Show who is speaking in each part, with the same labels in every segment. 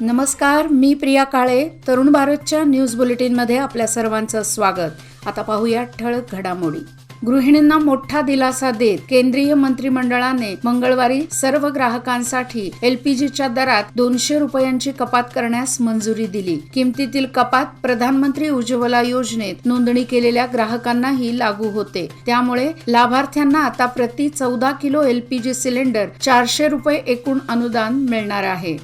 Speaker 1: नमस्कार, मी प्रिया काळे. तरुण भारतच्या न्यूज बुलेटिनमध्ये आपल्या सर्वांचं स्वागत. आता पाहूया ठळक घडामोडी. गृहिणींना मोठा दिलासा देत केंद्रीय मंत्रिमंडळाने मंगळवारी सर्व ग्राहकांसाठी एलपीजीच्या दरात 200 रुपयांची कपात करण्यास मंजुरी दिली. किमतीतील कपात प्रधानमंत्री उज्ज्वला योजनेत नोंदणी केलेल्या ग्राहकांनाही लागू होते. त्यामुळे लाभार्थ्यांना आता प्रति 14 किलो एलपीजी सिलेंडर 400 रुपये एकूण अनुदान मिळणार आहे.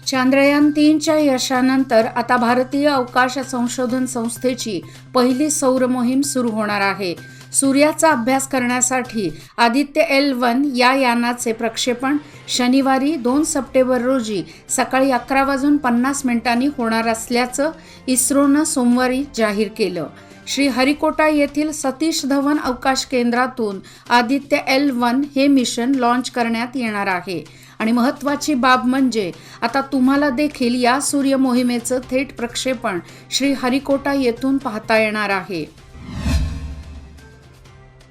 Speaker 1: चांद्रयान 3च्या यशानंतर आता भारतीय अवकाश संशोधन संस्थेची पहिली सौर मोहीम सुरू होणार आहे. सूर्याचा अभ्यास करण्यासाठी आदित्य L1 या यानाचे प्रक्षेपण शनिवारी 2 सप्टेंबर रोजी सकाळी 11:50 होणार असल्याचं इस्रोनं सोमवारी जाहीर केलं. श्रीहरिकोटा येथील सतीश धवन अवकाश केंद्रातून आदित्य L1 हे मिशन लॉन्च करण्यात येणार आहे. आणि महत्त्वाची बाब म्हणजे आता तुम्हाला देखील या सूर्य मोहिमेचं थेट प्रक्षेपण श्रीहरिकोटा येथून पाहता येणार आहे.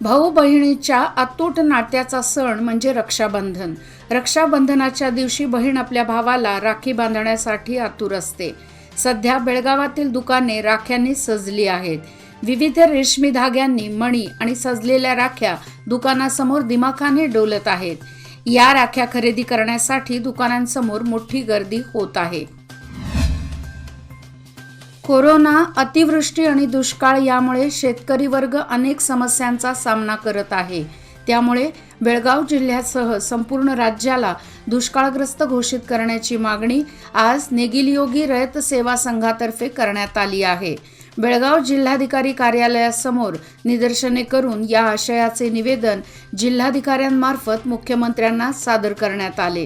Speaker 1: भाऊ बहिणीच्या अतूट नात्याचा सण म्हणजे रक्षाबंधन. रक्षाबंधनाच्या दिवशी बहीण आपल्या भावाला राखी बांधण्यासाठी आतुर असते. सध्या बेळगावातील दुकाने राख्यांनी सजली आहेत. विविध रेशमी धाग्यांनी मणी आणि सजलेल्या राख्या दुकानासमोर दिमाखाने डोलत आहेत. या राख्या खरेदी करण्यासाठी दुकानांसमोर मोठी गर्दी होत आहे. कोरोना, अतिवृष्टी आणि दुष्काळ यामुळे शेतकरी वर्ग अनेक समस्यांचा सामना करत आहे. त्यामुळे बेळगाव जिल्ह्यासह संपूर्ण राज्याला दुष्काळग्रस्त घोषित करण्याची मागणी आज नेगिलयोगी रयत सेवा संघातर्फे करण्यात आली आहे. बेळगाव जिल्हाधिकारी कार्यालयासमोर निदर्शने करून या आशयाचे निवेदन जिल्हाधिकाऱ्यांमार्फत मुख्यमंत्र्यांना सादर करण्यात आले.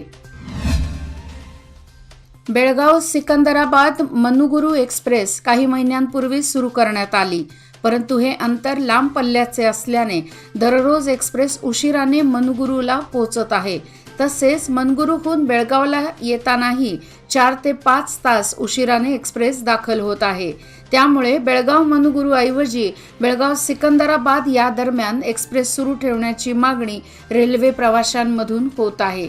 Speaker 1: बेळगाव सिकंदराबाद मनुगुरू एक्सप्रेस काही महिन्यांपूर्वी सुरू करण्यात आली, परंतु हे अंतर लांब पल्ल्याचे असल्याने दररोज एक्सप्रेस उशिराने मनुगुरूला पोहोचत आहे. तसेच मनगुरूहून बेळगावला येतानाही 4 ते 5 तास उशिराने एक्सप्रेस दाखल होत आहे. त्यामुळे बेळगाव मनुगुरू ऐवजी बेळगाव सिकंदराबाद या दरम्यान एक्सप्रेस सुरू ठेवण्याची मागणी रेल्वे प्रवाशांमधून होत आहे.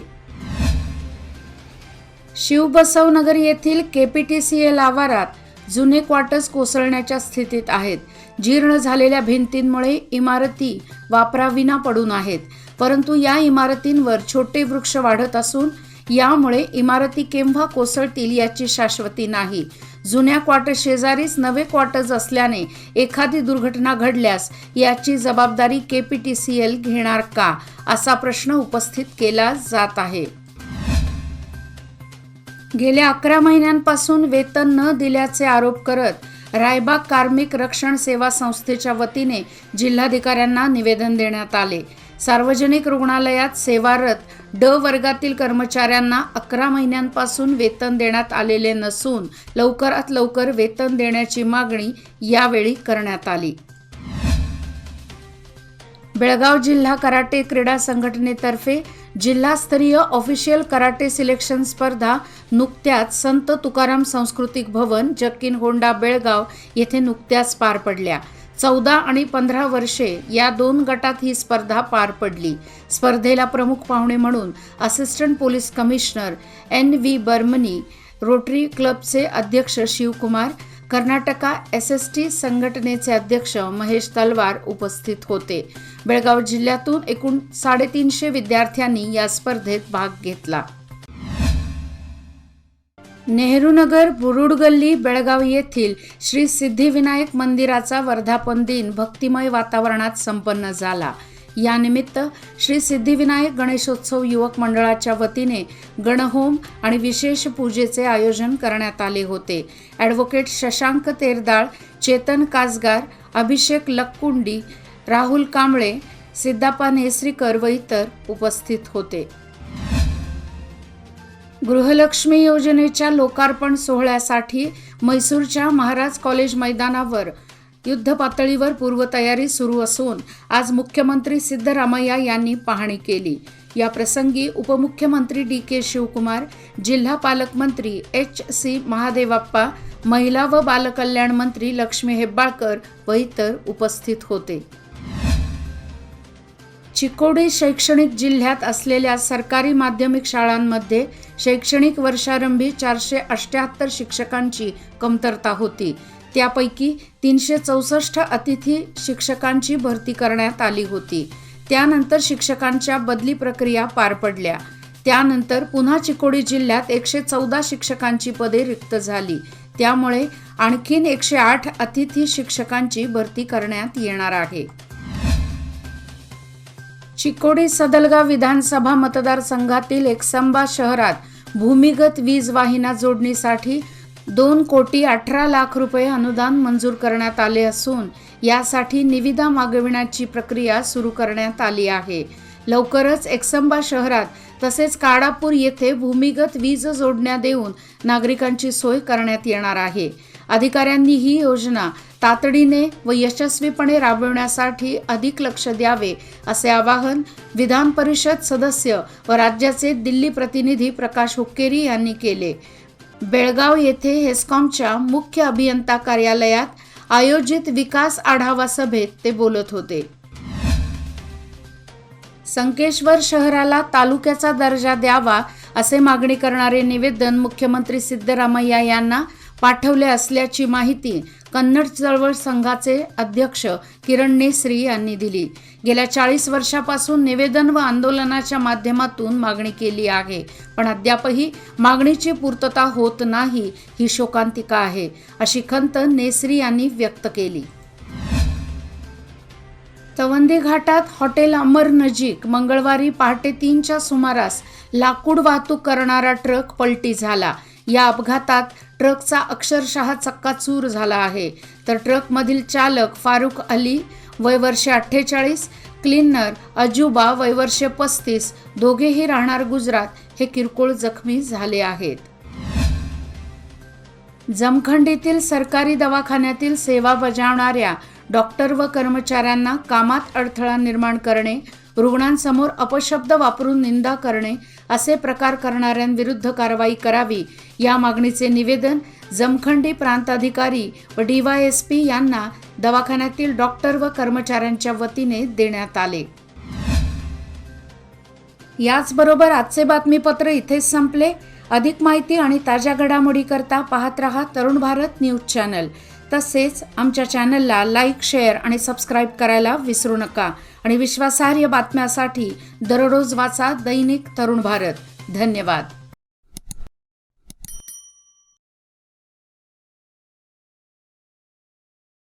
Speaker 1: शिवबसवनगर येथील KPTCL आवारात जुने क्वार्टर्स कोसळण्याच्या स्थितीत आहेत. जीर्ण झालेल्या भिंतींमुळे इमारती वापराविना पडून आहेत, परंतु या इमारतींवर छोटे वृक्ष वाढत असून यामुळे इमारती केव्हा कोसळतील याची शाश्वती नाही. जुन्या क्वार्टर शेजारीच नवे क्वार्टर्स असल्याने एखादी दुर्घटना घडल्यास याची जबाबदारी KPTCL घेणार का, असा प्रश्न उपस्थित केला जात आहे. गेल्या 11 महिन्यांपासून वेतन न दिल्याचे आरोप करत रायबाग कार्मिक रक्षण सेवा संस्थेच्या वतीने जिल्हाधिकाऱ्यांना निवेदन देण्यात आले. सार्वजनिक रुग्णालयात सेवारत ड वर्गातील कर्मचाऱ्यांना 11 महिन्यांपासून वेतन देण्यात आलेले नसून लवकरात लवकर वेतन देण्याची मागणी यावेळी करण्यात आली. बेळगाव जिल्हा कराटे क्रीडा संघटनेतर्फे जिल्हास्तरीय ऑफिशियल कराटे सिलेक्शन स्पर्धा नुकत्याच संत तुकाराम सांस्कृतिक भवन जक्कीनहोंडा बेळगाव येथे नुकत्याच पार पडल्या. 14 आणि 15 वर्षे या 2 गटात ही स्पर्धा पार पडली. स्पर्धेला प्रमुख पाहुणे म्हणून असिस्टंट पोलीस कमिशनर NV बर्मनी, रोटरी क्लबचे अध्यक्ष शिवकुमार, कर्नाटका SST संघटनेचे अध्यक्ष महेश तलवार उपस्थित होते. बेळगाव जिल्ह्यातून एकूण 350 विद्यार्थ्यांनी या स्पर्धेत भाग घेतला. नेहरूनगर बुरुड गल्ली बेळगाव येथील श्री सिद्धिविनायक मंदिराचा वर्धापन दिन भक्तिमय वातावरणात संपन्न झाला. यानिमित्त श्री सिद्धिविनायक गणेशोत्सव युवक मंडळाच्या वतीने गणहोम आणि विशेष पूजेचे आयोजन करण्यात आले होते. ॲडव्होकेट शशांक तेरदाळ, चेतन कासगार, अभिषेक लक्कुंडी, राहुल कांबळे, सिद्धाप्पा नेसरीकर व इतर उपस्थित होते. गृहलक्ष्मी योजनेच्या लोकार्पण सोहळ्यासाठी मैसूरच्या महाराज कॉलेज मैदानावर युद्धपातळीवर पूर्वतयारी सुरू असून आज मुख्यमंत्री सिद्धरामय्या यांनी पाहणी केली. या प्रसंगी उपमुख्यमंत्री DK शिवकुमार, जिल्हा पालकमंत्री HC महादेवप्पा, महिला व बालकल्याण मंत्री लक्ष्मी हेब्बाळकर व इतर उपस्थित होते. चिकोडी शैक्षणिक जिल्ह्यात असलेल्या सरकारी माध्यमिक शाळांमध्ये शैक्षणिक वर्षारंभी 478 शिक्षकांची कमतरता होती. त्यापैकी 364 अतिथी शिक्षकांची भरती करण्यात आली होती. त्यानंतर शिक्षकांच्या बदली प्रक्रिया पार पडल्या. त्यानंतर पुन्हा चिकोडी जिल्ह्यात 114 शिक्षकांची पदे रिक्त झाली. त्यामुळे आणखीन 108 अतिथी शिक्षकांची भरती करण्यात येणार आहे. चिकोडी सदलगा विधानसभा मतदारसंघातील एकसंबा शहरात भूमिगत वीज वाहिन्या जोडणीसाठी 2,18,00,000 रुपये अनुदान मंजूर करण्यात आले असून यासाठी निविदा मागविण्याची प्रक्रिया सुरू करण्यात आली आहे. लवकरच एकसंबा शहरात तसेच काडापूर येथे भूमिगत वीज जोडण्या देऊन नागरिकांची सोय करण्यात येणार आहे. अधिकाऱ्यांनी ही योजना तातडीने व यशस्वीपणे राबविण्यासाठी अधिक लक्ष द्यावे असे आवाहन विधान परिषद सदस्य व राज्याचे दिल्ली प्रतिनिधी प्रकाश हुक्केरी यांनी केले. बेळगाव येथे हेस्कॉमच्या मुख्य अभियंता कार्यालयात आयोजित विकास आढावा सभेत ते बोलत होते. संकेश्वर शहराला तालुक्याचा दर्जा द्यावा असे मागणी करणारे निवेदन मुख्यमंत्री सिद्धरामय्या यांना पाठवले असल्याची माहिती कन्नड चळवळ संघाचे अध्यक्ष किरण नेसरी यांनी दिली. गेल्या 40 वर्षापासून निवेदन व आंदोलनाच्या माध्यमातून मागणी केली आहे, पण अद्यापही मागणीची पूर्तता होत नाही ही शोकांतिका आहे, अशी खंत नेसरी यांनी व्यक्त केली. तवंदी घाटात हॉटेल अमर नजीक मंगळवारी पहाटे 3च्या सुमारास लाकूड वाहतूक करणारा ट्रक पलटी झाला. या अपघातात ट्रकचा अक्षरशः चक्काचूर झाला आहे. तर ट्रकमधील चालक फारुख अली वय वर्षे 48, क्लीनर अजुबा वय वर्षे 35, दोघेही राहणार गुजरात हे किरकोळ जखमी झाले आहेत. जमखंडीतील सरकारी दवाखान्यातील सेवा बजावणाऱ्या डॉक्टर व कर्मचाऱ्यांना कामात अडथळा निर्माण करणे, रुग्णांसमोर अपशब्द वापरून निंदा करणे असे प्रकार करणाऱ्यांविरुद्ध कारवाई करावी या मागणीचे निवेदन जमखंडी प्रांताधिकारी व DYSP यांना दवाखान्यातील डॉक्टर व कर्मचाऱ्यांच्या वतीने देण्यात आले. याचबरोबर आजचे बातमीपत्र इथेच संपले. अधिक माहिती आणि ताज्या घडामोडी करता पाहत रहा तरुण भारत न्यूज चॅनल. तसेच आमच्या चॅनलला लाईक, शेअर आणि सबस्क्राईब करायला विसरू नका. आणि विश्वासार्ह बातम्यासाठी दररोज वाचा दैनिक तरुण भारत. धन्यवाद.